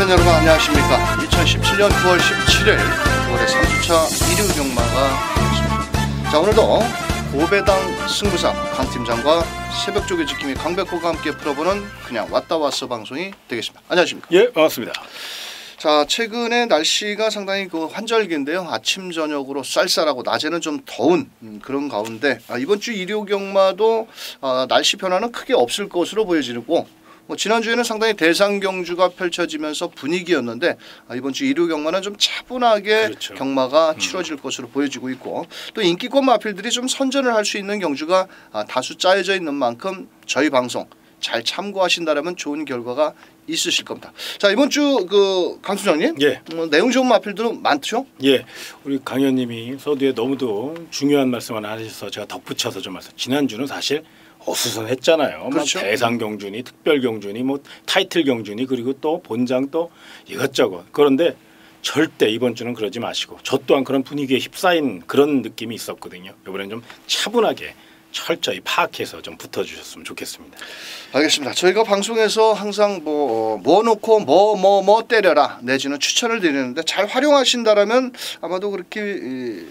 팬 여러분 안녕하십니까. 2017년 9월 17일 9월의 3주차 일요 경마가 되겠습니다. 자, 오늘도 고배당 승부사 강팀장과 새벽조교 지킴이 강백호가 함께 풀어보는 그냥 왔다 왔어 방송이 되겠습니다. 안녕하십니까. 예, 반갑습니다. 자, 최근에 날씨가 상당히 환절기인데요. 아침 저녁으로 쌀쌀하고 낮에는 좀 더운 그런 가운데 이번 주 일요 경마도 날씨 변화는 크게 없을 것으로 보여지고, 지난주에는 상당히 대상 경주가 펼쳐지면서 분위기였는데 이번 주 일요 경마는 좀 차분하게 그렇죠. 경마가 치러질 것으로 보여지고 있고, 또 인기권 마필들이 좀 선전을 할 수 있는 경주가 다수 짜여져 있는 만큼 저희 방송 잘 참고하신다면 좋은 결과가 있으실 겁니다. 자, 이번 주 강 수장님, 예. 내용 좋은 마필들은 많죠? 예, 우리 강 의원님이 서두에 너무도 중요한 말씀을 하셔서 제가 덧붙여서 좀 말씀. 지난주는 사실 어수선했잖아요. 그렇죠. 대상 경주니 특별 경주니 타이틀 경주니 그리고 또 본장 또 이것저것. 그런데 절대 이번 주는 그러지 마시고, 저 또한 그런 분위기에 휩싸인 그런 느낌이 있었거든요. 이번엔 좀 차분하게 철저히 파악해서 좀 붙어주셨으면 좋겠습니다. 알겠습니다. 저희가 방송에서 항상 뭐 놓고 뭐 때려라 내지는 추천을 드리는데 잘 활용하신다라면 아마도 그렇게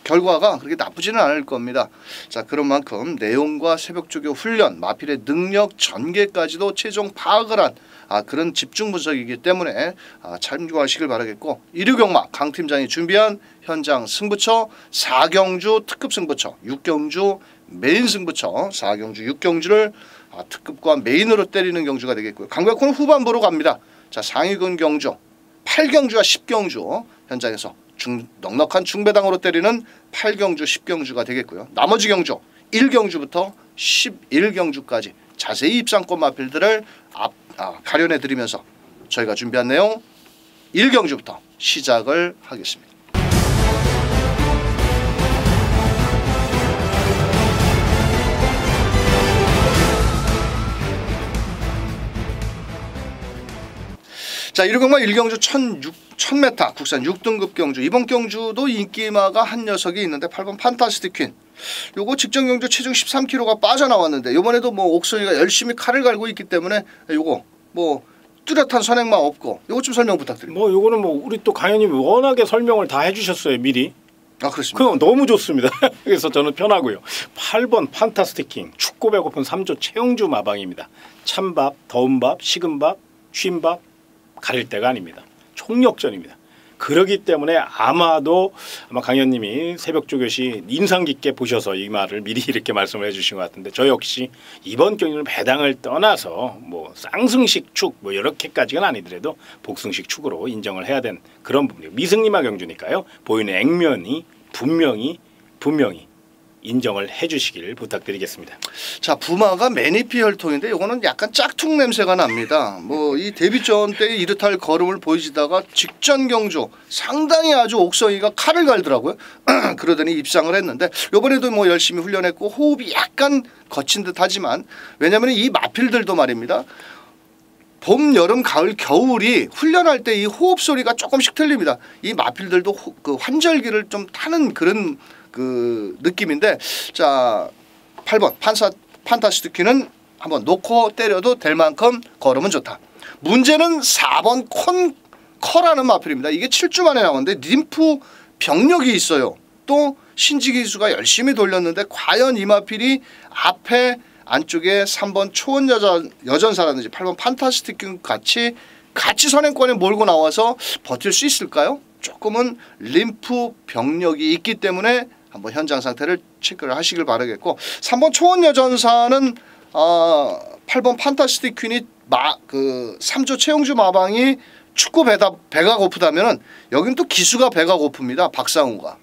결과가 그렇게 나쁘지는 않을 겁니다. 자, 그런 만큼 내용과 새벽조교 훈련, 마필의 능력 전개까지도 최종 파악을 한 그런 집중 분석이기 때문에 참고하시길 바라겠고, 일요경마 강 팀장이 준비한 현장 승부처 4경주 특급 승부처 6경주 메인 승부처 4경주 6경주를 특급과 메인으로 때리는 경주가 되겠고요. 강백호는 후반부로 갑니다. 자, 상위군 경주 8경주와 10경주 현장에서 넉넉한 중배당으로 때리는 8경주 10경주가 되겠고요. 나머지 경주 1경주부터 11경주까지 자세히 입상권 마필들을 가려내 드리면서 저희가 준비한 내용 1경주부터 시작을 하겠습니다. 자, 일요경마 1경주 1000m 국산 6등급 경주, 이번 경주도 인기마가 한 녀석이 있는데 8번 판타스틱 퀸. 요거 직전 경주 체중 13kg가 빠져나왔는데 요번에도 옥선이가 열심히 칼을 갈고 있기 때문에 요거 뚜렷한 선행만 없고 요거 좀 설명 부탁드립니다. 요거는 우리 또 강연님이 워낙에 설명을 다 해주셨어요, 미리. 그렇습니다. 그럼 너무 좋습니다. 그래서 저는 편하고요. 8번 판타스틱 킹, 춥고 배고픈 3조 최영주 마방입니다. 찬밥, 더운 밥, 식은 밥, 쉰 밥 가릴 때가 아닙니다. 총력전입니다. 그러기 때문에 아마 강 의원님이 새벽조교시 인상 깊게 보셔서 이 말을 미리 이렇게 말씀을 해주신 것 같은데, 저 역시 이번 경기는 배당을 떠나서 쌍승식 축 이렇게까지는 아니더라도 복승식 축으로 인정을 해야 되는 그런 부분이에요. 미승리마 경주니까요. 보이는 액면이 분명히 인정을 해주시길 부탁드리겠습니다. 자, 부마가 매니피 혈통인데 이거는 약간 짝퉁 냄새가 납니다. 이 데뷔전 때 이렇할 걸음을 보이시다가 직전 경주 상당히 아주 옥성이가 칼을 갈더라고요. 그러더니 입상을 했는데 이번에도 열심히 훈련했고 호흡이 약간 거친 듯하지만, 왜냐하면 이 마필들도 말입니다. 봄, 여름, 가을, 겨울이 훈련할 때 이 호흡 소리가 조금씩 틀립니다. 이 마필들도 환절기를 좀 타는 그런 느낌인데, 자, 8번 판타스틱 퀸은 한번 놓고 때려도 될 만큼 걸음은 좋다. 문제는 4번 커라는 마필입니다. 이게 7주 만에 나왔는데 림프 병력이 있어요. 또 신지기수가 열심히 돌렸는데 과연 이 마필이 앞에 안쪽에 3번 초원 여전사라든지 8번 판타스틱 퀸 같이 선행권에 몰고 나와서 버틸 수 있을까요? 조금은 림프 병력이 있기 때문에 한번 현장 상태를 체크를 하시길 바라겠고, 3번 초원 여전사는 8번 판타스틱 퀸이 3조 최영주 마방이 축구 배가 고프다면은 여긴 또 기수가 배가 고픕니다. 박상우가.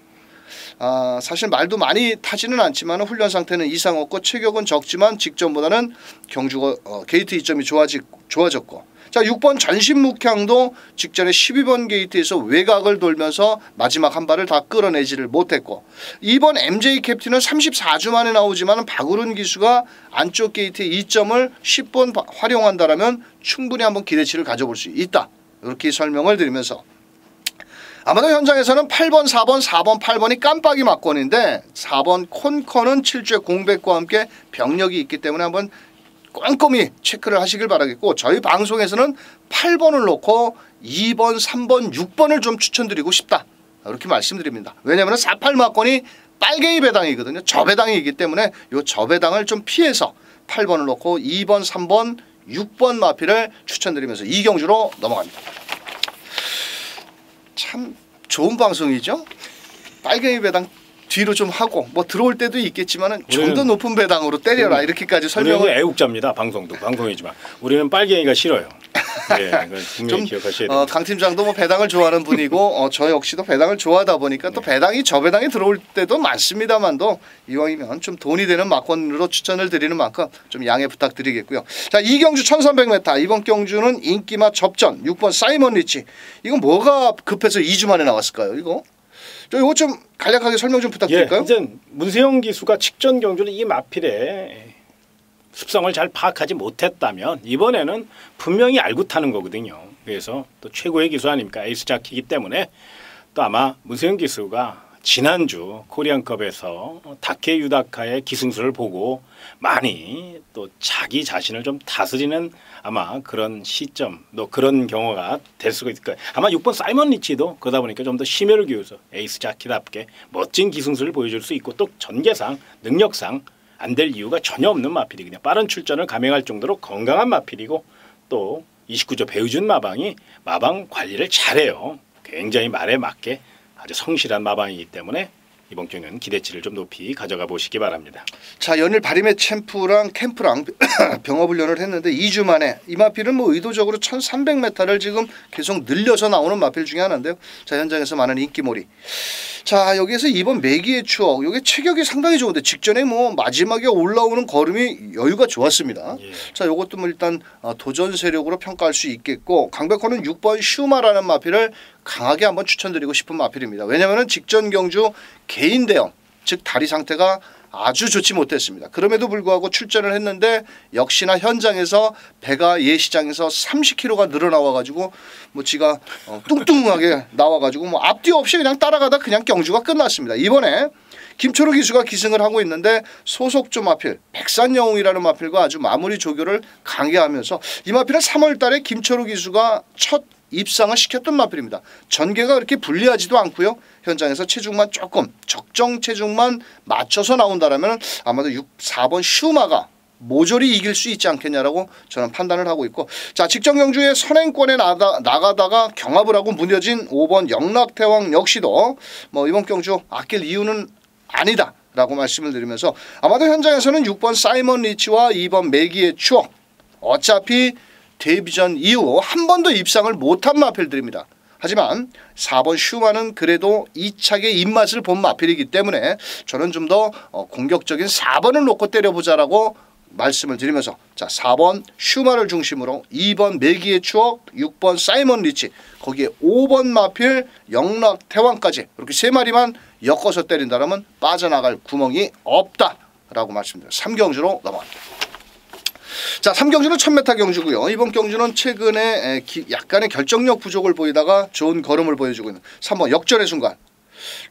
사실 말도 많이 타지는 않지만 훈련 상태는 이상 없고 체격은 적지만 직전보다는 경주가 게이트 이점이 좋아졌고, 자, 6번 전신묵향도 직전에 12번 게이트에서 외곽을 돌면서 마지막 한 발을 다 끌어내지를 못했고, 2번 MJ 캡틴은 34주 만에 나오지만 박우른 기수가 안쪽 게이트의 이점을 10번 활용한다라면 충분히 한번 기대치를 가져볼 수 있다. 이렇게 설명을 드리면서, 아마도 현장에서는 8번, 4번, 8번이 깜빡이 막권인데 4번 콘커는 7주의 공백과 함께 병력이 있기 때문에 한번 꼼꼼히 체크를 하시길 바라겠고 저희 방송에서는 8번을 놓고 2번, 3번, 6번을 좀 추천드리고 싶다. 이렇게 말씀드립니다. 왜냐하면 48마권이 빨갱이 배당이거든요. 저배당이기 때문에 이 저배당을 좀 피해서 8번을 놓고 2번, 3번, 6번 마피를 추천드리면서 이경주로 넘어갑니다. 참 좋은 방송이죠. 빨갱이 배당 뒤로 좀 하고 뭐 들어올 때도 있겠지만은 좀 더 높은 배당으로 때려라 이렇게까지 설명을. 우리는 애국자입니다. 방송도 방송이지만 우리는 빨갱이가 싫어요. 네, 분명히 기억하셔야 됩니다. 강 팀장도 뭐 배당을 좋아하는 분이고 저 역시도 배당을 좋아하다 보니까 또 배당이 저배당이 들어올 때도 많습니다만도 이왕이면 좀 돈이 되는 막권으로 추천을 드리는 만큼 좀 양해 부탁드리겠고요. 자, 이경주 1300m 이번 경주는 인기맛 접전 6번 사이먼 리치. 이건 뭐가 급해서 2주 만에 나왔을까요? 이거 좀 간략하게 설명 좀 부탁드릴까요? 예, 이제 문세영 기수가 직전 경주는 이 마필의 습성을 잘 파악하지 못했다면 이번에는 분명히 알고 타는 거거든요. 그래서 또 최고의 기수 아닙니까? 에이스 자키이기 때문에 또 아마 문세영 기수가 지난주 코리안컵에서 다케 유다카의 기승수를 보고 많이 또 자기 자신을 좀 다스리는 아마 그런 시점 또 그런 경우가 될 수가 있을 거예요. 아마 6번 사이먼 리치도 그러다 보니까 좀 더 심혈을 기울여서 에이스 자키답게 멋진 기승수를 보여줄 수 있고 또 전개상 능력상 안 될 이유가 전혀 없는 마필이 그냥 빠른 출전을 감행할 정도로 건강한 마필이고 또 29조 배우준 마방이 마방 관리를 잘해요. 굉장히 말에 맞게 아주 성실한 마방이기 때문에 이번 경기는 기대치를 좀 높이 가져가 보시기 바랍니다. 자, 연일 바리메 챔프랑 캠프랑 병합훈련을 했는데 2주 만에 이 마필은 뭐 의도적으로 1300m를 지금 계속 늘려서 나오는 마필 중에 하나인데요. 자, 현장에서 많은 인기몰이. 자, 여기에서 이번 매기의 추억, 이게 체격이 상당히 좋은데 직전에 뭐 마지막에 올라오는 걸음이 여유가 좋았습니다. 예. 자, 이것도 뭐 일단 도전 세력으로 평가할 수 있겠고 강백호는 6번 슈마라는 마필을 강하게 한번 추천드리고 싶은 마필입니다. 왜냐하면 직전 경주 개인 대형, 즉 다리 상태가 아주 좋지 못했습니다. 그럼에도 불구하고 출전을 했는데 역시나 현장에서 배가 예시장에서 30kg가 늘어나와가지고 뭐 지가 뚱뚱하게 나와가지고 뭐 앞뒤 없이 그냥 따라가다 그냥 경주가 끝났습니다. 이번에 김초로 기수가 기승을 하고 있는데 소속조 마필 백산영웅이라는 마필과 아주 마무리 조교를 강개하면서 이 마필은 3월달에 김초로 기수가 첫 입상을 시켰던 마필입니다. 전개가 그렇게 불리하지도 않고요. 현장에서 체중만 조금 적정 체중만 맞춰서 나온다라면 아마도 4번 슈마가 모조리 이길 수 있지 않겠냐라고 저는 판단을 하고 있고 자 직전 경주에 선행권에 나가다가 경합을 하고 무뎌진 5번 영락대왕 역시도 뭐 이번 경주 아낄 이유는 아니다 라고 말씀을 드리면서 아마도 현장에서는 6번 사이먼 리치와 2번 매기의 추억 어차피 데뷔전 이후 한 번도 입상을 못한 마필들입니다. 하지만 4번 슈마는 그래도 2착의 입맛을 본 마필이기 때문에 저는 좀 더 공격적인 4번을 놓고 때려보자라고 말씀을 드리면서 자 4번 슈마를 중심으로 2번 매기의 추억 6번 사이먼 리치 거기에 5번 마필 영락 태왕까지 이렇게 세 마리만 엮어서 때린다면 빠져나갈 구멍이 없다라고 말씀드려요. 3경주로 넘어갑니다. 자 3경주는 1000m 경주고요. 이번 경주는 최근에 약간의 결정력 부족을 보이다가 좋은 걸음을 보여주고 있는 3번 역전의 순간.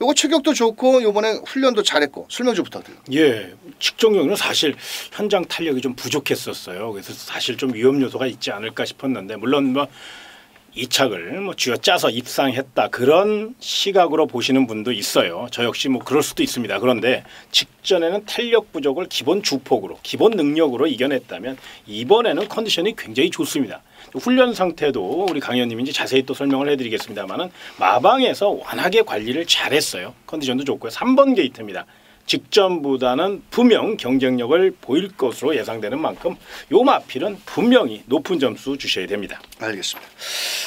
요거 체격도 좋고 이번에 훈련도 잘했고 설명 좀 부탁드려요. 예, 직전 경주는 사실 현장 탄력이 좀 부족했었어요. 그래서 사실 좀 위험 요소가 있지 않을까 싶었는데 물론 뭐 이착을 뭐 쥐어짜서 입상했다 그런 시각으로 보시는 분도 있어요. 저 역시 뭐 그럴 수도 있습니다. 그런데 직전에는 탄력 부족을 기본 주폭으로 기본 능력으로 이겨냈다면 이번에는 컨디션이 굉장히 좋습니다. 훈련 상태도 우리 강 의원님이 이제 자세히 또 설명을 해드리겠습니다만은 마방에서 워낙에 관리를 잘했어요. 컨디션도 좋고요. 3번 게이트입니다. 직전보다는 분명 경쟁력을 보일 것으로 예상되는 만큼 요 마필은 분명히 높은 점수 주셔야 됩니다. 알겠습니다.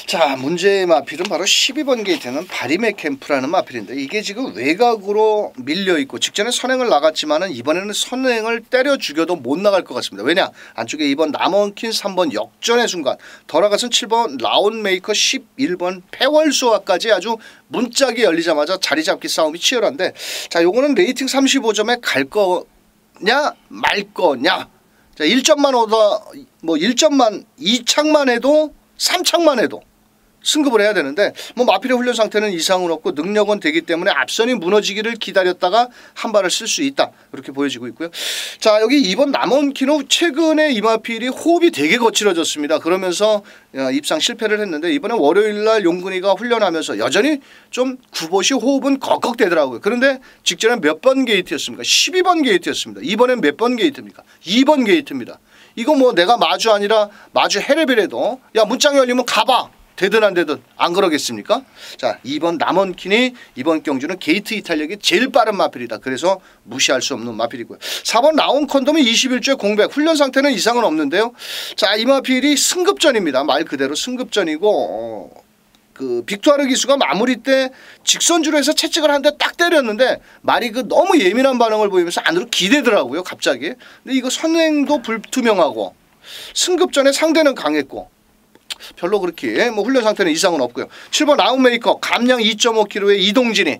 자 문제의 마필은 바로 12번 게이트는 바리메 캠프라는 마필인데 이게 지금 외곽으로 밀려있고 직전에 선행을 나갔지만은 이번에는 선행을 때려 죽여도 못 나갈 것 같습니다. 왜냐 안쪽에 2번 남원킨 3번 역전의 순간 돌아가선 7번 라운메이커 11번 패월수와까지 아주 문짝이 열리자마자 자리 잡기 싸움이 치열한데 자 요거는 레이팅 35점에 갈 거냐 말 거냐 자 1점만 얻어 뭐 1점만 2착만 해도 3착만 해도 승급을 해야 되는데 뭐 마필의 훈련 상태는 이상은 없고 능력은 되기 때문에 앞선이 무너지기를 기다렸다가 한 발을 쓸 수 있다. 이렇게 보여지고 있고요. 자, 여기 2번 남원키노 최근에 이 마필이 호흡이 되게 거칠어졌습니다. 그러면서 입상 실패를 했는데 이번에 월요일 날 용근이가 훈련하면서 여전히 좀 구보시 호흡은 꺽꺽대더라고요. 그런데 직전에 몇 번 게이트였습니까? 12번 게이트였습니다. 이번엔 몇 번 게이트입니까? 2번 게이트입니다. 이거 뭐 내가 마주 아니라 마주 해레비라도 야 문장 열리면 가봐. 되든 안 되든 안 그러겠습니까? 자, 2번 남원킨이 이번 경주는 게이트 이탈력이 제일 빠른 마필이다. 그래서 무시할 수 없는 마필이고요. 4번 라온 컨돔이 21주에 공백 훈련 상태는 이상은 없는데요. 자, 이 마필이 승급전입니다. 말 그대로 승급전이고 그 빅투아르 기수가 마무리 때 직선주로 해서 채찍을 한 대 딱 때렸는데 말이 그 너무 예민한 반응을 보이면서 안으로 기대더라고요. 갑자기. 근데 이거 선행도 불투명하고 승급전에 상대는 강했고 별로 그렇게 뭐 훈련 상태는 이상은 없고요. 7번 라운메이커 감량 2.5kg의 이동진이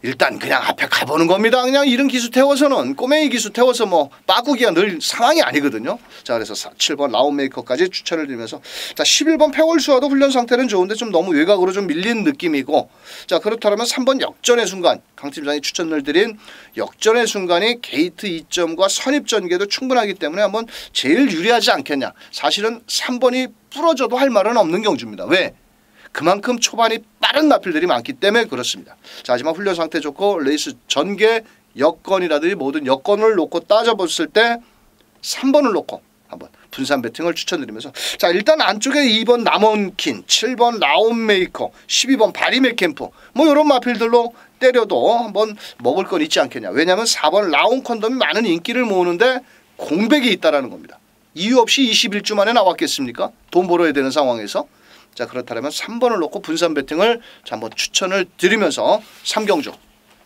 일단 그냥 앞에 가보는 겁니다. 그냥 이런 기수 태워서는 꼬맹이 기수 태워서 뭐 빠꾸기가 늘 상황이 아니거든요. 자, 그래서 7번 라운메이커까지 추천을 드리면서 자 11번 패월수와도 훈련 상태는 좋은데 좀 너무 외곽으로 좀 밀린 느낌이고 자 그렇다면 3번 역전의 순간 강 팀장이 추천을 드린 역전의 순간이 게이트 2점과 선입 전개도 충분하기 때문에 한번 제일 유리하지 않겠냐. 사실은 3번이 부러져도 할 말은 없는 경주입니다. 왜? 그만큼 초반이 빠른 마필들이 많기 때문에 그렇습니다. 자, 하지만 훈련 상태 좋고 레이스 전개 여건이라든지 모든 여건을 놓고 따져봤을 때 3번을 놓고 한번 분산 배팅을 추천드리면서 자 일단 안쪽에 2번 남원킨, 7번 라온메이커, 12번 바리메캠프 뭐 이런 마필들로 때려도 한번 먹을 건 있지 않겠냐. 왜냐하면 4번 라온 컨돔이 많은 인기를 모으는데 공백이 있다라는 겁니다. 이유 없이 21주 만에 나왔겠습니까? 돈 벌어야 되는 상황에서. 자 그렇다면 3번을 놓고 분산 배팅을 한번 추천을 드리면서 3경주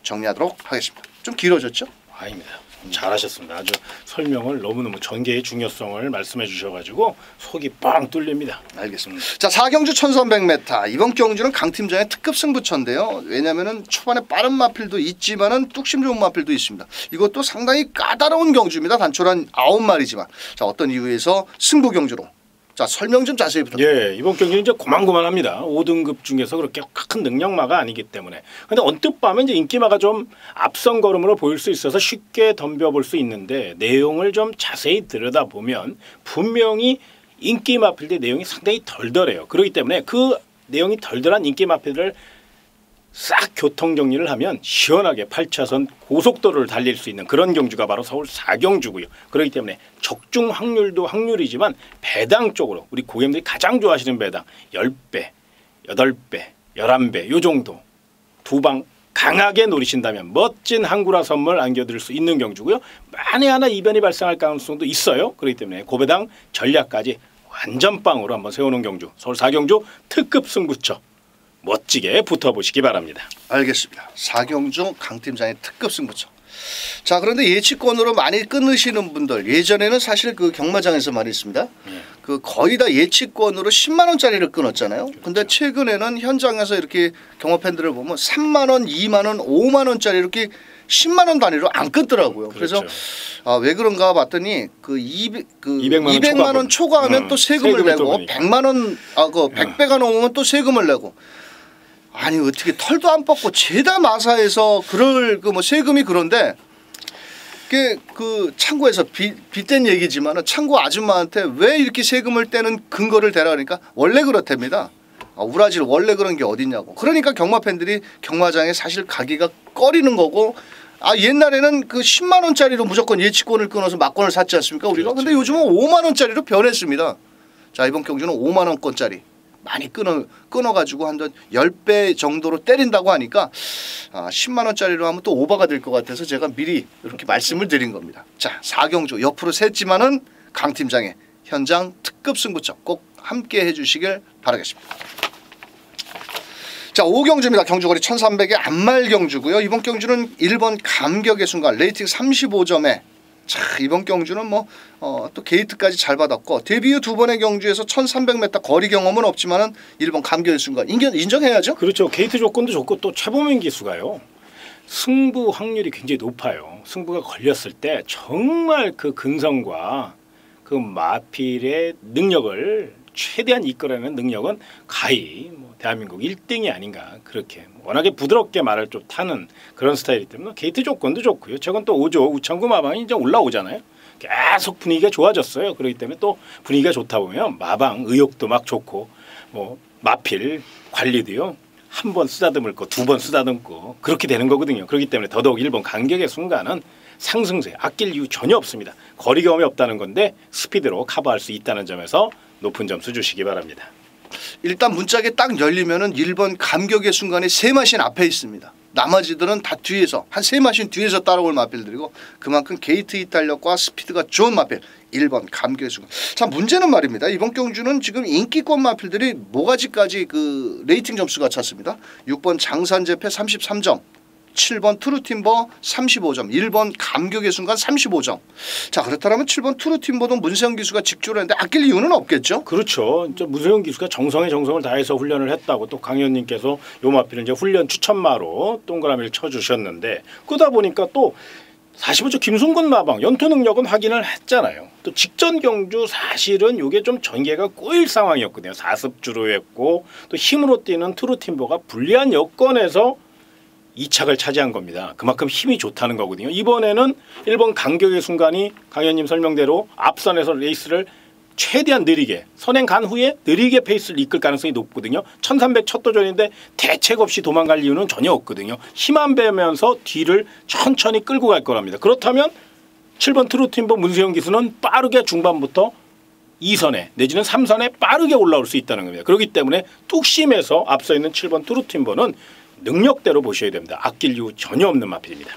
정리하도록 하겠습니다. 좀 길어졌죠? 아닙니다. 잘하셨습니다. 아주 설명을 너무너무 전개의 중요성을 말씀해 주셔가지고 속이 뻥 뚫립니다. 알겠습니다. 자 4경주 1300m 이번 경주는 강 팀장의 특급 승부처인데요. 왜냐하면 초반에 빠른 마필도 있지만은 뚝심 좋은 마필도 있습니다. 이것도 상당히 까다로운 경주입니다. 단촐한 9마리지만 자 어떤 이유에서 승부 경주로 자 설명 좀 자세히 부탁드립니다. 예, 이번 경기는 이제 고만고만합니다. 5등급 중에서 그렇게 큰 능력마가 아니기 때문에. 근데 언뜻 보면 이제 인기마가 좀 앞선 걸음으로 보일 수 있어서 쉽게 덤벼볼 수 있는데 내용을 좀 자세히 들여다보면 분명히 인기 마필들 내용이 상당히 덜덜해요. 그렇기 때문에 그 내용이 덜덜한 인기 마필들을 싹 교통 정리를 하면 시원하게 8차선 고속도로를 달릴 수 있는 그런 경주가 바로 서울 4경주고요. 그렇기 때문에 적중 확률도 확률이지만 배당 쪽으로 우리 고객님들이 가장 좋아하시는 배당 10배, 8배, 11배 요 정도 두 방 강하게 노리신다면 멋진 항구라 선물 안겨드릴 수 있는 경주고요. 만에 하나 이변이 발생할 가능성도 있어요. 그렇기 때문에 고배당 전략까지 완전 빵으로 한번 세우는 경주 서울 4경주 특급 승부처 멋지게 붙어보시기 바랍니다. 알겠습니다. 4경주 강 팀장의 특급 승부처. 자 그런데 예치권으로 많이 끊으시는 분들 예전에는 사실 그 경마장에서 말했습니다. 그 거의 다 예치권으로 10만 원짜리를 끊었잖아요. 근데 최근에는 현장에서 이렇게 경마 팬들을 보면 3만 원, 2만 원, 5만 원짜리 이렇게 10만 원 단위로 안 끊더라고요. 그렇죠. 그래서 왜 그런가 봤더니 그 200만 원 초과하면 또 세금을 내고 100만 원 그 100배가 넘으면 또 세금을 내고 아니 어떻게 털도 안 뽑고 죄다 마사에서 그럴 그 뭐 세금이 그런데 그 창고에서 빗댄 얘기지만은 창고 아줌마한테 왜 이렇게 세금을 떼는 근거를 대라 그러니까 원래 그렇답니다. 우라질 원래 그런 게 어딨냐고. 그러니까 경마 팬들이 경마장에 사실 가기가 꺼리는 거고 옛날에는 그 10만 원짜리로 무조건 예치권을 끊어서 막권을 샀지 않습니까 우리가. 그렇죠. 근데 요즘은 5만 원짜리로 변했습니다. 자 이번 경주는 5만 원권짜리. 많이 끊어가지고 한 10배 정도로 때린다고 하니까 10만 원짜리로 하면 또 오버가 될 것 같아서 제가 미리 이렇게 말씀을 드린 겁니다. 자 4경주 옆으로 샜지만은 강 팀장의 현장 특급 승부처 꼭 함께 해주시길 바라겠습니다. 자 5경주입니다. 경주거리 1300의 안말 경주고요. 이번 경주는 1번 감격의 순간 레이팅 35점에 자 이번 경주는 뭐 또 게이트까지 잘 받았고 데뷔 후 두 번의 경주에서 1300m 거리 경험은 없지만은 1번 감격의 순간 인정해야죠. 그렇죠. 게이트 조건도 좋고 또 최보민 기수가요. 승부 확률이 굉장히 높아요. 승부가 걸렸을 때 정말 그 근성과 그 마필의 능력을 최대한 이끌어내는 능력은 가히 뭐 대한민국 1등이 아닌가 그렇게 워낙에 부드럽게 말을 좀 타는 그런 스타일이기 때문에 게이트 조건도 좋고요. 최근 또 5조 우창구 마방이 이제 올라오잖아요. 계속 분위기가 좋아졌어요. 그렇기 때문에 또 분위기가 좋다 보면 마방 의욕도 막 좋고 뭐 마필 관리도요. 한 번 쓰다듬을 거 두 번 쓰다듬고 그렇게 되는 거거든요. 그렇기 때문에 더더욱 일본 간격의 순간은 상승세 아낄 이유 전혀 없습니다. 거리 경험이 없다는 건데 스피드로 커버할 수 있다는 점에서 높은 점수 주시기 바랍니다. 일단 문짝에 딱 열리면은 1번 감격의 순간에 세 마신 앞에 있습니다. 나머지들은 다 뒤에서 한 세 마신 뒤에서 따라올 마필들이고 그만큼 게이트 이탈력과 스피드가 좋은 마필 1번 감격의 순간. 자 문제는 말입니다. 이번 경주는 지금 인기권 마필들이 모가지까지 그 레이팅 점수가 찼습니다. 6번 장산재패 33점 7번 트루팀버 35점 1번 감격의 순간 35점. 자 그렇다면 7번 트루팀버도 문세영 기수가 직조를 했는데 아낄 이유는 없겠죠? 그렇죠. 이제 문세영 기수가 정성의 정성을 다해서 훈련을 했다고 또 강 의원님께서 요 마필을 이제 훈련 추천마로 동그라미를 쳐주셨는데 그러다 보니까 또 45조 김순근 마방 연투 능력은 확인을 했잖아요. 또 직전 경주 사실은 이게 좀 전개가 꼬일 상황이었거든요. 4습주로 했고 또 힘으로 뛰는 트루팀버가 불리한 여건에서 2착을 차지한 겁니다. 그만큼 힘이 좋다는 거거든요. 이번에는 1번 간격의 순간이 강 의원님 설명대로 앞선에서 레이스를 최대한 느리게 선행 간 후에 느리게 페이스를 이끌 가능성이 높거든요. 1300 첫 도전인데 대책 없이 도망갈 이유는 전혀 없거든요. 힘 안 빼면서 뒤를 천천히 끌고 갈 거랍니다. 그렇다면 7번 트루팀버 문세영 기수는 빠르게 중반부터 2선에 내지는 3선에 빠르게 올라올 수 있다는 겁니다. 그렇기 때문에 뚝심에서 앞서 있는 7번 트루팀버는 능력대로 보셔야 됩니다. 아낄 이유 전혀 없는 마필입니다.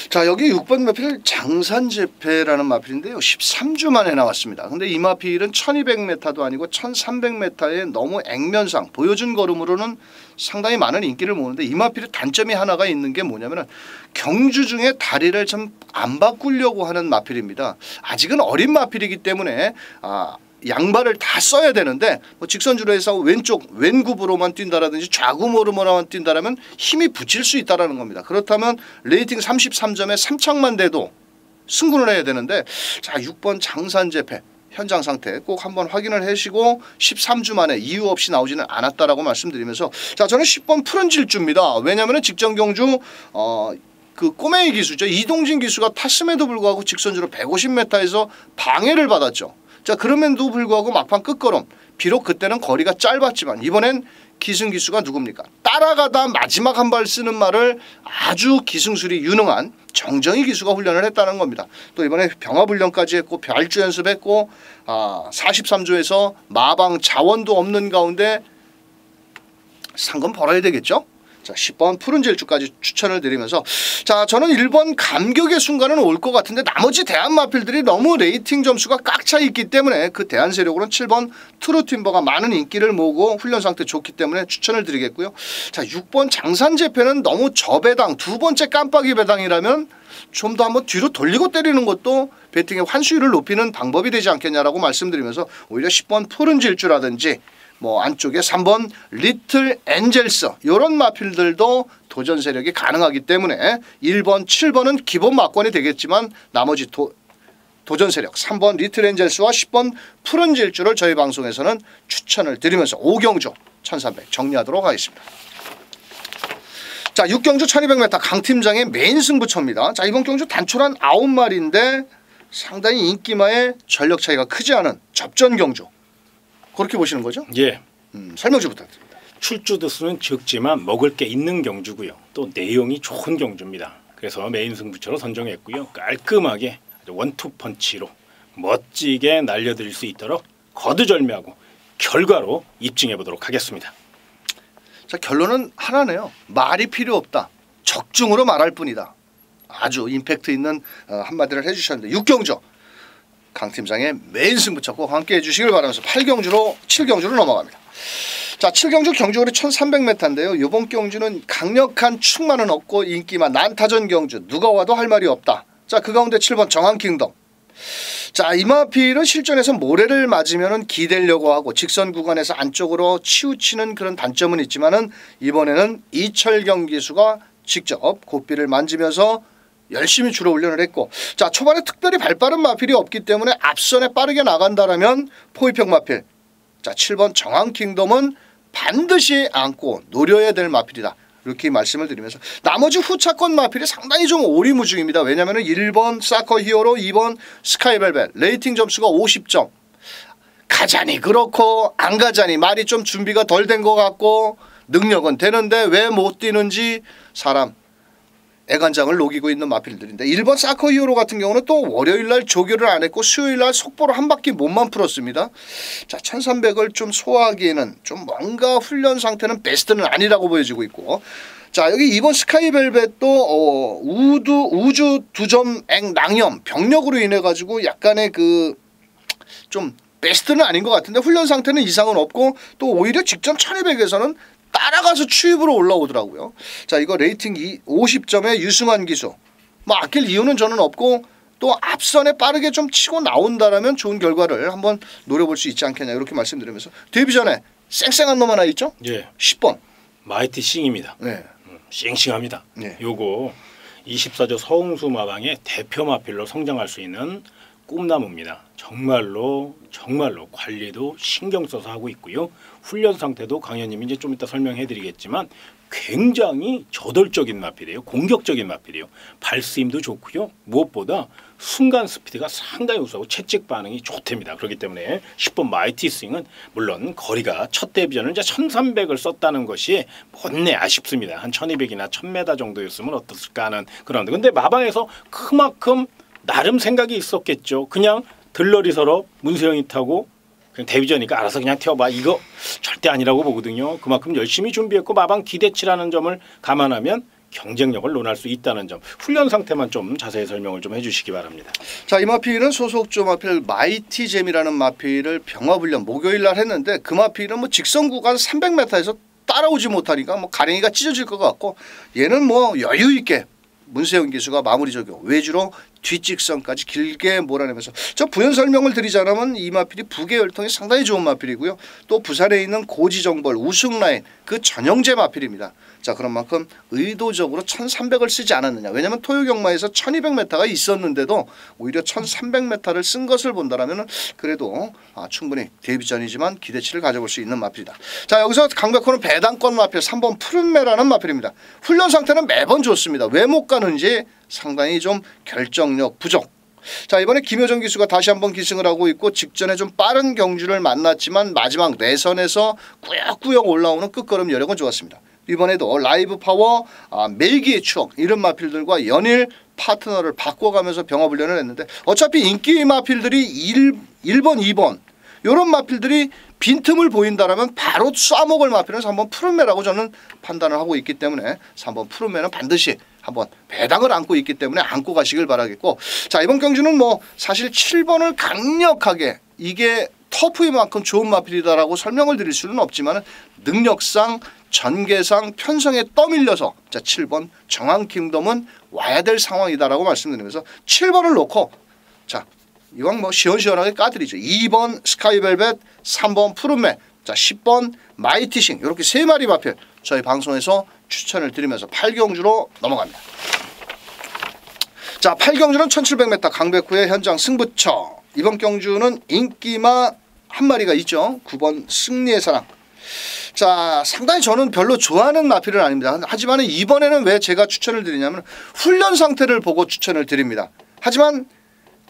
자 여기 6번 마필 장산재패라는 마필인데요. 13주 만에 나왔습니다. 근데 이 마필은 1200m도 아니고 1300m의 너무 액면상 보여준 걸음으로는 상당히 많은 인기를 모으는데 이 마필의 단점이 하나가 있는 게 뭐냐면 경주 중에 다리를 좀 안 바꾸려고 하는 마필입니다. 아직은 어린 마필이기 때문에 양발을 다 써야 되는데 뭐 직선주로 해서 왼쪽 왼굽으로만 뛴다라든지 좌구모로만 뛴다라면 힘이 붙일 수 있다라는 겁니다. 그렇다면 레이팅 33점에 3착만 돼도 승군을 해야 되는데 자 6번 장산재패 현장 상태 꼭 한번 확인을 하시고 13주 만에 이유 없이 나오지는 않았다라고 말씀드리면서 자 저는 10번 푸른 질주입니다. 왜냐하면 직전 경주 그 꼬맹이 기수죠. 이동진 기수가 탔음에도 불구하고 직선주로 150m에서 방해를 받았죠. 자 그럼에도 불구하고 막판 끝걸음 비록 그때는 거리가 짧았지만 이번엔 기승 기수가 누굽니까? 따라가다 마지막 한 발 쓰는 말을 아주 기승술이 유능한 정정희 기수가 훈련을 했다는 겁니다. 또 이번에 병합훈련까지 했고 별주 연습했고 43조에서 마방 자원도 없는 가운데 상금 벌어야 되겠죠? 자 10번 푸른 질주까지 추천을 드리면서 자 저는 1번 감격의 순간은 올 것 같은데 나머지 대한 마필들이 너무 레이팅 점수가 꽉 차 있기 때문에 그 대한 세력으로는 7번 트루팀버가 많은 인기를 모으고 훈련 상태 좋기 때문에 추천을 드리겠고요. 자 6번 장산재패는 너무 저배당 두 번째 깜빡이 배당이라면 좀 더 한번 뒤로 돌리고 때리는 것도 배팅의 환수율을 높이는 방법이 되지 않겠냐라고 말씀드리면서 오히려 10번 푸른 질주라든지 뭐 안쪽에 3번 리틀 엔젤스 이런 마필들도 도전 세력이 가능하기 때문에 1번 7번은 기본 막권이 되겠지만 나머지 도전 세력 3번 리틀 엔젤스와 10번 푸른 질주를 저희 방송에서는 추천을 드리면서 5경주 1300 정리하도록 하겠습니다. 자 6경주 1200m 강팀장의 메인 승부처입니다. 자 이번 경주 단촐한 9마리인데 상당히 인기마의 전력 차이가 크지 않은 접전 경주 그렇게 보시는 거죠? 예. 설명 좀 부탁드립니다. 출주 두수는 적지만 먹을 게 있는 경주고요. 또 내용이 좋은 경주입니다. 그래서 메인 승부처로 선정했고요. 깔끔하게 원투 펀치로 멋지게 날려드릴 수 있도록 거두절미하고 결과로 입증해 보도록 하겠습니다. 자 결론은 하나네요. 말이 필요 없다. 적중으로 말할 뿐이다. 아주 임팩트 있는 한마디를 해주셨는데 6경주 강 팀장의 메인 승부처 꼭 함께 해주시길 바라면서 7경주로 넘어갑니다. 자 7경주 경주거리 1300m인데요. 이번 경주는 강력한 축만은 없고 인기만 난타전 경주 누가 와도 할 말이 없다. 자 그 가운데 7번 정한킹덤. 자 이마필은 실전에서 모래를 맞으면 기대려고 하고 직선 구간에서 안쪽으로 치우치는 그런 단점은 있지만은 이번에는 이철경 기수가 직접 고삐를 만지면서 열심히 주로 훈련을 했고 자 초반에 특별히 발빠른 마필이 없기 때문에 앞선에 빠르게 나간다라면 포위평 마필 자 7번 정한킹덤은 반드시 안고 노려야 될 마필이다. 이렇게 말씀을 드리면서 나머지 후차권 마필이 상당히 좀 오리무중입니다. 왜냐하면 1번 사커 히어로 2번 스카이벨벳 레이팅 점수가 50점. 가자니 그렇고 안 가자니 말이 좀 준비가 덜 된 것 같고 능력은 되는데 왜 못 뛰는지 사람 애간장을 녹이고 있는 마필들인데 1번 사커 히어로 같은 경우는 또 월요일날 조교를 안 했고 수요일날 속보로 한 바퀴 몸만 풀었습니다. 자 1300을 좀 소화하기에는 좀 뭔가 훈련 상태는 베스트는 아니라고 보여지고 있고 자 여기 2번 스카이벨벳도 우주 2점 액 낭염 병력으로 인해 가지고 약간의 그 좀 베스트는 아닌 것 같은데 훈련 상태는 이상은 없고 또 오히려 직전 1200에서는 따라가서 추입으로 올라오더라고요. 자 이거 레이팅 50점에 유승환 기수 뭐 아낄 이유는 저는 없고 또 앞선에 빠르게 좀 치고 나온다라면 좋은 결과를 한번 노려볼 수 있지 않겠냐 이렇게 말씀드리면서 데뷔 전에 쌩쌩한 놈 하나 있죠? 예. 10번 마이티 싱입니다. 네. 싱싱합니다. 네. 요거 24조 서홍수 마방의 대표 마필로 성장할 수 있는 꿈나무입니다. 정말로 관리도 신경 써서 하고 있고요. 훈련 상태도 강현님이 이제 좀 이따 설명해드리겠지만 굉장히 저돌적인 마필이에요. 공격적인 마필이에요. 발스힘도 좋고요. 무엇보다 순간 스피드가 상당히 우수하고 채찍 반응이 좋답니다. 그렇기 때문에 10번 마이티 스윙은 물론 거리가 첫 데뷔전을 이제 1300을 썼다는 것이 못내 아쉽습니다. 한 1200이나 1000m 정도였으면 어떻을까 하는 그런. 근데 마방에서 그만큼 나름 생각이 있었겠죠. 그냥 들러리 서러 문세영이 타고 그냥 데뷔전이니까 알아서 그냥 튀어봐. 이거 절대 아니라고 보거든요. 그만큼 열심히 준비했고 마방 기대치라는 점을 감안하면 경쟁력을 논할 수 있다는 점. 훈련 상태만 좀 자세히 설명을 좀 해주시기 바랍니다. 자 이 마필은 소속조 마필 마이티잼이라는 마필을 병합훈련 목요일 날 했는데 그 마필은 뭐 직선 구간 300m에서 따라오지 못하니까 뭐 가랭이가 찢어질 것 같고 얘는 뭐 여유 있게 문세영 기수가 마무리 적용 외주로 뒷직선까지 길게 몰아내면서 저 부연 설명을 드리자면 이 마필이 북의 열통이 상당히 좋은 마필이고요. 또 부산에 있는 고지정벌 우승 라인 그 전형제 마필입니다. 자 그런 만큼 의도적으로 1300을 쓰지 않았느냐. 왜냐하면 토요경마에서 1200m가 있었는데도 오히려 1300m를 쓴 것을 본다라면 그래도 충분히 데뷔전이지만 기대치를 가져볼 수 있는 마필이다. 자 여기서 강백호는 배당권 마필 3번 푸른매라는 마필입니다. 훈련 상태는 매번 좋습니다. 왜 못 가는지 상당히 좀 결정력 부족. 자 이번에 김효정 기수가 다시 한번 기승을 하고 있고 직전에 좀 빠른 경주를 만났지만 마지막 내선에서 꾸역꾸역 올라오는 끝걸음 여력은 좋았습니다. 이번에도 라이브 파워 멜기의 추억 이런 마필들과 연일 파트너를 바꿔가면서 병합훈련을 했는데 어차피 인기 마필들이 1번 2번 이런 마필들이 빈틈을 보인다라면 바로 쏴먹을 마필은 3번 푸른매라고 저는 판단을 하고 있기 때문에 3번 푸른매는 반드시 한번 배당을 안고 있기 때문에 안고 가시길 바라겠고 자 이번 경주는 뭐 사실 7번을 강력하게 이게 터프이만큼 좋은 마필이다라고 설명을 드릴 수는 없지만 능력상 전개상 편성에 떠밀려서 자 7번 정한킹덤은 와야 될 상황이다라고 말씀드리면서 7번을 놓고 자 이왕 뭐 시원시원하게 까드리죠. 2번 스카이벨벳 3번 푸른매 자 10번 마이티싱 이렇게 세 마리 마필 저희 방송에서 추천을 드리면서 8경주로 넘어갑니다. 자 8경주는 1700m 강백호의 현장 승부처 이번 경주는 인기마 한 마리가 있죠. 9번 승리의 사랑 자 상당히 저는 별로 좋아하는 마필은 아닙니다. 하지만 이번에는 왜 제가 추천을 드리냐면 훈련 상태를 보고 추천을 드립니다. 하지만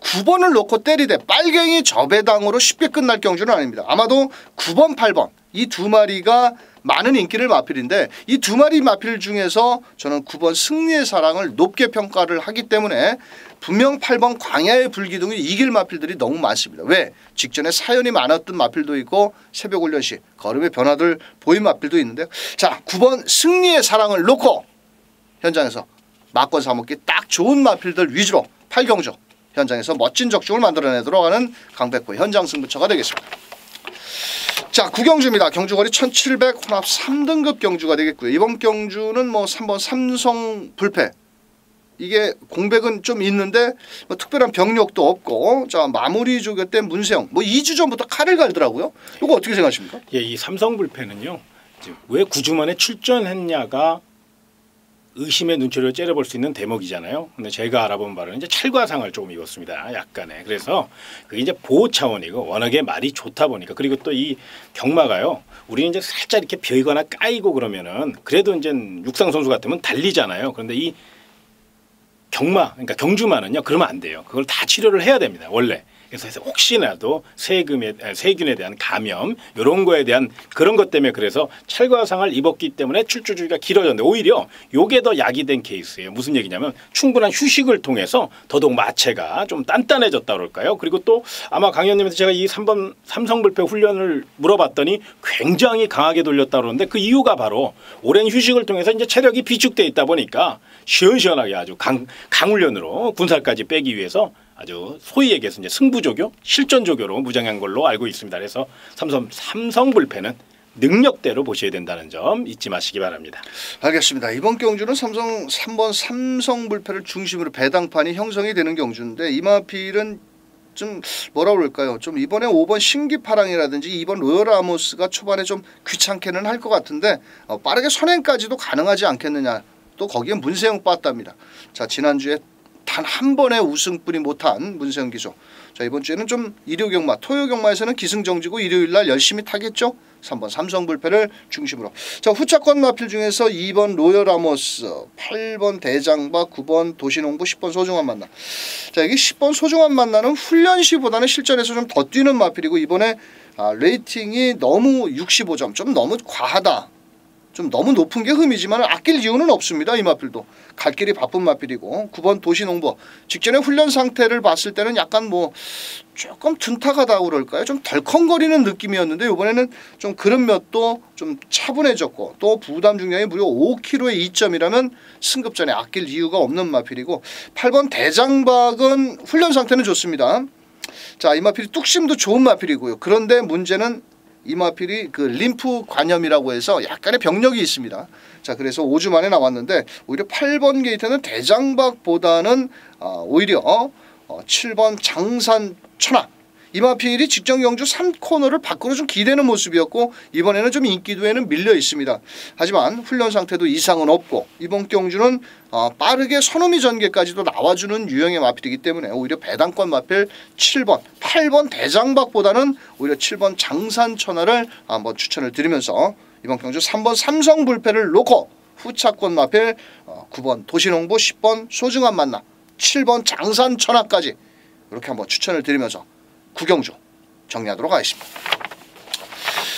9번을 놓고 때리되 빨갱이 저배당으로 쉽게 끝날 경주는 아닙니다. 아마도 9번 8번 이 두 마리가 많은 인기를 마필인데 이 두 마리 마필 중에서 저는 9번 승리의 사랑을 높게 평가를 하기 때문에 분명 8번 광야의 불기둥이 이길 마필들이 너무 많습니다. 왜? 직전에 사연이 많았던 마필도 있고 새벽 훈련 시 걸음의 변화들 보인 마필도 있는데 자 9번 승리의 사랑을 놓고 현장에서 막권 사먹기 딱 좋은 마필들 위주로 8경주 현장에서 멋진 적중을 만들어내도록 하는 강백호 현장 승부처가 되겠습니다. 자 9경주입니다. 경주거리 1700 혼합 3등급 경주가 되겠고요. 이번 경주는 뭐 3번 삼성 불패 이게 공백은 좀 있는데 뭐 특별한 병력도 없고 자 마무리 조교 때 문세영 뭐 2주 전부터 칼을 갈더라고요. 이거 어떻게 생각하십니까? 예, 이 삼성 불패는요 왜 9주 만에 출전했냐가 의심의 눈초리를 째려볼 수 있는 대목이잖아요. 근데 제가 알아본 바로는 이제 찰과상을 조금 입었습니다. 약간의. 그래서 그게 이제 보호 차원이고 워낙에 말이 좋다 보니까 그리고 또 이 경마가요. 우리는 이제 살짝 이렇게 벼이거나 까이고 그러면은 그래도 이제 육상 선수 같으면 달리잖아요. 그런데 이 경마 그러니까 경주마는요. 그러면 안 돼요. 그걸 다 치료를 해야 됩니다. 원래. 그래서 혹시나도 세균에 대한 감염 이런 거에 대한 그런 것 때문에 그래서 찰과상을 입었기 때문에 출주 주기가 길어졌는데 오히려 이게 더 약이 된 케이스예요. 무슨 얘기냐면 충분한 휴식을 통해서 더더욱 마체가 좀 단단해졌다 그럴까요? 그리고 또 아마 강의원님한테 제가 이 3번 삼성불패 훈련을 물어봤더니 굉장히 강하게 돌렸다 그러는데 그 이유가 바로 오랜 휴식을 통해서 이제 체력이 비축돼 있다 보니까 시원시원하게 아주 강훈련으로 군살까지 빼기 위해서 아주 소위 얘기해서 이제 승부조교, 실전조교로 무장한 걸로 알고 있습니다. 그래서 삼성불패는 능력대로 보셔야 된다는 점 잊지 마시기 바랍니다. 알겠습니다. 이번 경주는 3번 삼성불패를 중심으로 배당판이 형성이 되는 경주인데 이 마필은 좀 뭐라 그럴까요? 좀 이번에 5번 신기파랑이라든지 2번 로열아모스가 초반에 좀 귀찮게는 할 것 같은데 빠르게 선행까지도 가능하지 않겠느냐. 또 거기에 문세영 빠따입니다. 자 지난주에 단 한 번의 우승뿐이 못한 문세영 기조. 자 이번 주에는 좀 일요경마, 토요경마에서는 기승정지고 일요일날 열심히 타겠죠. 3번 삼성불패를 중심으로. 자 후차권 마필 중에서 2번 로열아모스, 8번 대장박, 9번 도시농부, 10번 소중한 만나. 자 여기 10번 소중한 만나는 훈련시보다는 실전에서 좀 더 뛰는 마필이고 이번에 레이팅이 너무 65점 좀 너무 과하다. 좀 너무 높은 게 흠이지만 아낄 이유는 없습니다. 이 마필도 갈 길이 바쁜 마필이고 9번 도시농부 직전에 훈련 상태를 봤을 때는 약간 뭐 조금 둔탁하다고 그럴까요? 좀 덜컹거리는 느낌이었는데 이번에는 좀 그런 몇도 좀 차분해졌고 또 부담 중량이 무려 5kg의 2점이라면 승급전에 아낄 이유가 없는 마필이고 8번 대장박은 훈련 상태는 좋습니다. 자, 이 마필이 뚝심도 좋은 마필이고요. 그런데 문제는 이 마필이 그 림프 관염이라고 해서 약간의 병력이 있습니다. 자 그래서 5주 만에 나왔는데 오히려 8번 게이트는 대장박보다는 오히려 7번 장산 천하 이 마필이 직전 경주 3코너를 밖으로 좀 기대는 모습이었고 이번에는 좀 인기도에는 밀려 있습니다. 하지만 훈련 상태도 이상은 없고 이번 경주는 빠르게 선우미 전개까지도 나와주는 유형의 마필이기 때문에 오히려 배당권 마필 7번, 8번 대장박보다는 오히려 7번 장산천하를 한번 추천을 드리면서 이번 경주 3번 삼성불패를 놓고 후차권 마필 9번 도시농부, 10번 소중한 만나, 7번 장산천하까지 이렇게 한번 추천을 드리면서 9경주 정리하도록 하겠습니다.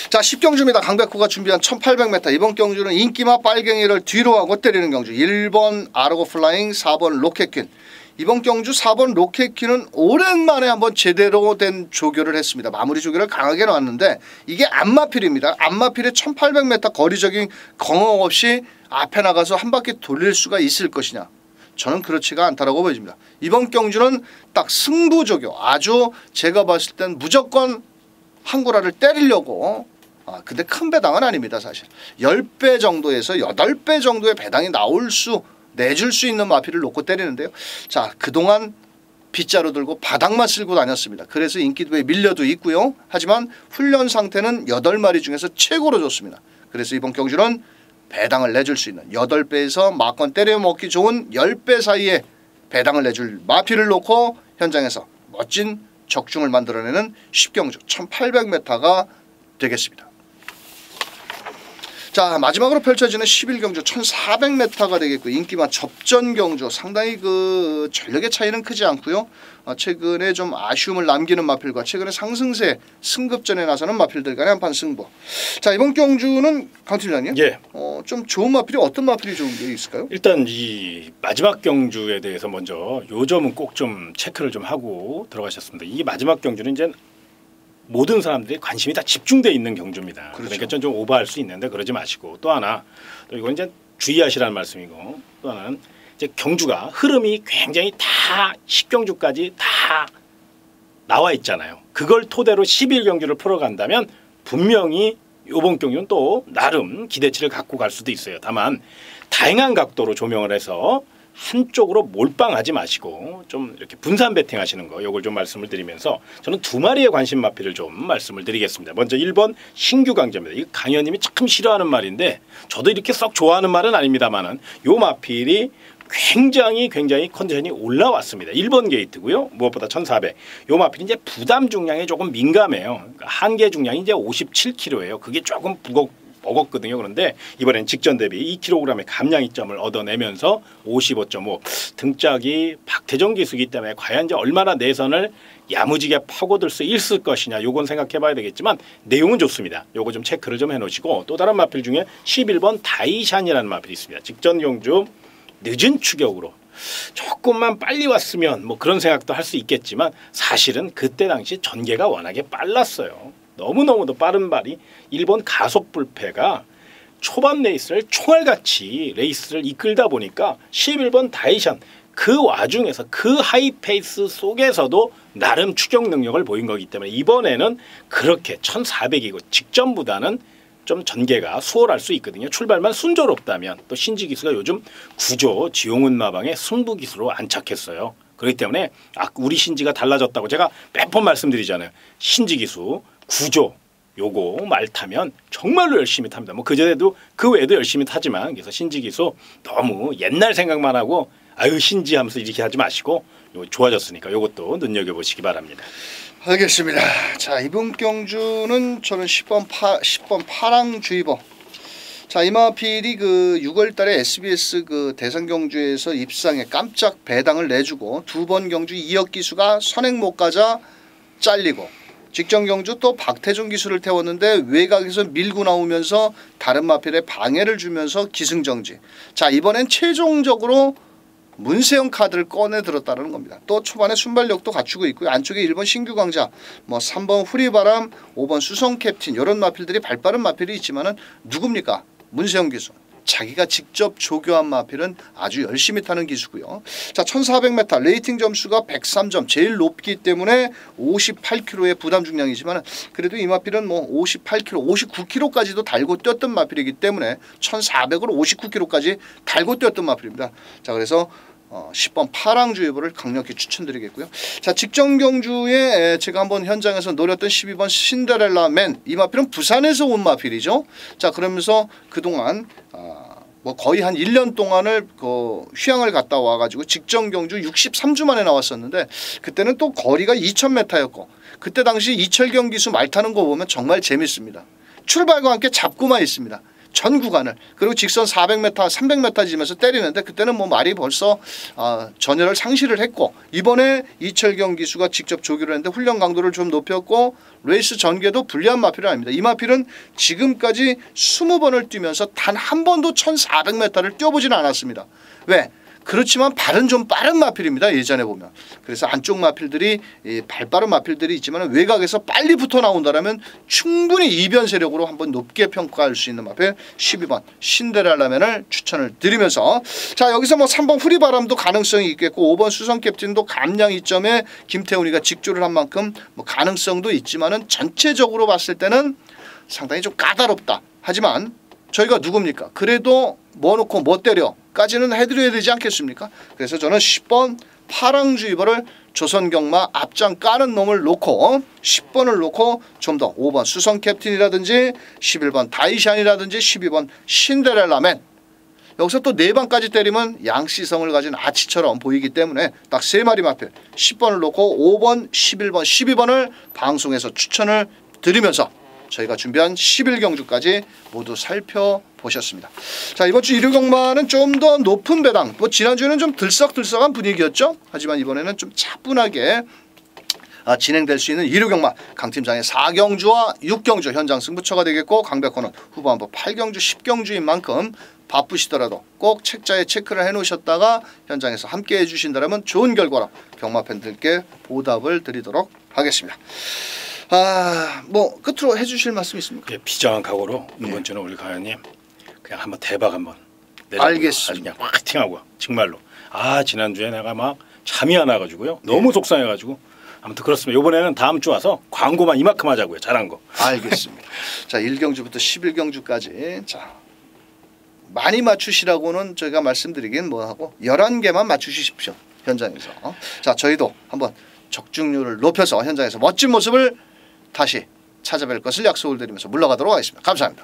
자 10경주입니다. 강백호가 준비한 1800m 이번 경주는 인기마 빨갱이를 뒤로 하고 때리는 경주 1번 아르고 플라잉 4번 로켓퀸 이번 경주 4번 로켓퀸은 오랜만에 한번 제대로 된 조교를 했습니다. 마무리 조교를 강하게 놨는데 이게 안마필입니다. 안마필의 1800m 거리적인 경험 없이 앞에 나가서 한 바퀴 돌릴 수가 있을 것이냐 저는 그렇지가 않다라고 보여집니다. 이번 경주는 딱 승부조교 아주 제가 봤을 땐 무조건 한구라를 때리려고 근데 큰 배당은 아닙니다. 사실 10배 정도에서 8배 정도의 배당이 내줄 수 있는 마필을 놓고 때리는데요. 자 그동안 빗자루 들고 바닥만 쓸고 다녔습니다. 그래서 인기도에 밀려도 있고요. 하지만 훈련 상태는 8마리 중에서 최고로 좋습니다. 그래서 이번 경주는 배당을 내줄 수 있는 8배에서 막건 때려 먹기 좋은 10배 사이에 배당을 내줄 마필을 놓고 현장에서 멋진 적중을 만들어내는 10경주 1800m가 되겠습니다. 자 마지막으로 펼쳐지는 11경주 1400m가 되겠고 인기마 접전경주 상당히 그 전력의 차이는 크지 않고요. 최근에 좀 아쉬움을 남기는 마필과 최근에 상승세 승급전에 나서는 마필들 간의 한판 승부. 자 이번 경주는 강 팀장님 예. 좀 좋은 마필이 어떤 마필이 좋은 게 있을까요? 일단 이 마지막 경주에 대해서 먼저 요 점은 꼭 좀 체크를 좀 하고 들어가셨습니다. 이 마지막 경주는 이제 모든 사람들이 관심이 다 집중돼 있는 경주입니다. 그렇죠. 그러니까 좀 오버할 수 있는데 그러지 마시고 또 하나 또 이건 이제 주의하시라는 말씀이고 또 하나는 이제 경주가 흐름이 굉장히 다 10경주까지 다 나와 있잖아요. 그걸 토대로 11경주를 풀어간다면 분명히 이번 경주는 또 나름 기대치를 갖고 갈 수도 있어요. 다만 다양한 각도로 조명을 해서 한쪽으로 몰빵하지 마시고 좀 이렇게 분산 베팅하시는 거 요걸 좀 말씀을 드리면서 저는 두 마리의 관심 마필을 좀 말씀을 드리겠습니다. 먼저 1번 신규 강자입니다. 이 강현님이 참 싫어하는 말인데 저도 이렇게 썩 좋아하는 말은 아닙니다만은 요 마필이 굉장히 컨디션이 올라왔습니다. 1번 게이트고요. 무엇보다 1400. 요 마필이 이제 부담 중량에 조금 민감해요. 그러니까 한계 중량이 이제 57kg예요. 그게 조금 버겁거든요. 그런데 이번엔 직전 대비 2kg의 감량 이점을 얻어내면서 55.5 등짝이 박태정 기수기 때문에 과연 이제 얼마나 내선을 야무지게 파고들 수 있을 것이냐 요건 생각해봐야 되겠지만 내용은 좋습니다. 요거 좀 체크를 좀 해놓으시고 또 다른 마필 중에 11번 다이샨이라는 마필이 있습니다. 직전 경주 늦은 추격으로 조금만 빨리 왔으면 뭐 그런 생각도 할 수 있겠지만 사실은 그때 당시 전개가 워낙에 빨랐어요. 너무너무도 빠른 발이 일본 가속 불패가 초반 레이스를 총알같이 레이스를 이끌다 보니까 11번 다이샨 그 와중에서 그 하이페이스 속에서도 나름 추격 능력을 보인 거기 때문에 이번에는 그렇게 1400이고 직전보다는 좀 전개가 수월할 수 있거든요. 출발만 순조롭다면 또 신지 기수가 요즘 구조 지용훈 마방의 승부 기수로 안착했어요. 그렇기 때문에 우리 신지가 달라졌다고 제가 몇 번 말씀드리잖아요. 신지 기수 구조 요거 말 타면 정말로 열심히 탑니다. 뭐 그전에도 그 외에도 열심히 타지만 그래서 신지 기수 너무 옛날 생각만 하고 아유 신지 하면서 이렇게 하지 마시고 요 좋아졌으니까 요것도 눈여겨보시기 바랍니다. 알겠습니다. 자 이번 경주는 저는 10번 파랑주의보. 자 이마필이 그 6월달에 SBS 그 대선 경주에서 입상에 깜짝 배당을 내주고 두 번 경주 2억 기수가 선행 못 가자 잘리고 직전 경주 또 박태종 기수를 태웠는데 외곽에서 밀고 나오면서 다른 마필에 방해를 주면서 기승정지. 자 이번엔 최종적으로 문세영 카드를 꺼내 들었다는 겁니다. 또 초반에 순발력도 갖추고 있고요. 안쪽에 1번 신규 강자, 뭐 3번 후리바람, 5번 수성 캡틴 이런 마필들이 발빠른 마필이 있지만은 누굽니까? 문세영 기수. 자기가 직접 조교한 마필은 아주 열심히 타는 기수고요. 자 1400m 레이팅 점수가 103점 제일 높기 때문에 58kg의 부담 중량이지만 그래도 이 마필은 뭐 58kg, 59kg까지도 달고 뛰었던 마필이기 때문에 1400으로 59kg까지 달고 뛰었던 마필입니다. 자 그래서 10번 파랑주의보를 강력히 추천드리겠고요. 자 직전 경주에 제가 한번 현장에서 노렸던 12번 신데렐라맨 이 마필은 부산에서 온 마필이죠. 자 그러면서 그동안 뭐 거의 한 1년 동안을 그 휴양을 갔다 와가지고 직전 경주 63주 만에 나왔었는데 그때는 또 거리가 2000m였고 그때 당시 이철경 기수 말 타는 거 보면 정말 재밌습니다. 출발과 함께 잡고만 있습니다. 전 구간을. 그리고 직선 400m, 300m 지면서 때리는데 그때는 뭐 말이 벌써 전열을 상실을 했고 이번에 이철경 기수가 직접 조기를 했는데 훈련 강도를 좀 높였고 레이스 전개도 불리한 마필은 아닙니다. 이 마필은 지금까지 20번을 뛰면서 단 한 번도 1400m를 뛰어보지는 않았습니다. 왜? 그렇지만 발은 좀 빠른 마필입니다. 예전에 보면. 그래서 안쪽 마필들이 발빠른 마필들이 있지만 외곽에서 빨리 붙어 나온다면 충분히 이변 세력으로 한번 높게 평가할 수 있는 마필 12번 신데렐라맨을 추천을 드리면서 자 여기서 뭐 3번 후리바람도 가능성이 있겠고 5번 수성 캡틴도 감량 이점에 김태훈이가 직조를 한 만큼 뭐 가능성도 있지만은 전체적으로 봤을 때는 상당히 좀 까다롭다. 하지만 저희가 누굽니까? 그래도 뭐 놓고 뭐 때려까지는 해드려야 되지 않겠습니까? 그래서 저는 10번 파랑주의보를 조선경마 앞장 까는 놈을 놓고 10번을 놓고 좀 더 5번 수성 캡틴이라든지 11번 다이샨이라든지 12번 신데렐라맨 여기서 또 4방까지 때리면 양시성을 가진 아치처럼 보이기 때문에 딱 3마리 마필 10번을 놓고 5번, 11번, 12번을 방송에서 추천을 드리면서 저희가 준비한 11경주까지 모두 살펴보셨습니다. 자 이번 주 일요경마는 좀 더 높은 배당 뭐 지난주에는 좀 들썩들썩한 분위기였죠. 하지만 이번에는 좀 차분하게 진행될 수 있는 일요경마 강팀장의 4경주와 6경주 현장 승부처가 되겠고 강백호는 후반부 8경주 10경주인 만큼 바쁘시더라도 꼭 책자에 체크를 해놓으셨다가 현장에서 함께 해주신다면 좋은 결과로 경마 팬들께 보답을 드리도록 하겠습니다. 뭐 끝으로 해주실 말씀 있습니까? 예, 비장한 각오로 이번 주는 우리 강현님 그냥 한번 대박 한번 알겠습니다. 그냥 화이팅하고 정말로 지난주에 내가 막 잠이 안 와가지고요 너무 속상해가지고 아무튼 그렇습니다. 이번에는 다음 주 와서 광고만 이만큼 하자고요. 잘한 거. 알겠습니다. 자 1경주부터 11경주까지 자 많이 맞추시라고는 저희가 말씀드리긴 뭐하고 11개만 맞추십시오. 현장에서. 자, 저희도 한번 적중률을 높여서 현장에서 멋진 모습을 다시 찾아뵐 것을 약속을 드리면서 물러가도록 하겠습니다. 감사합니다.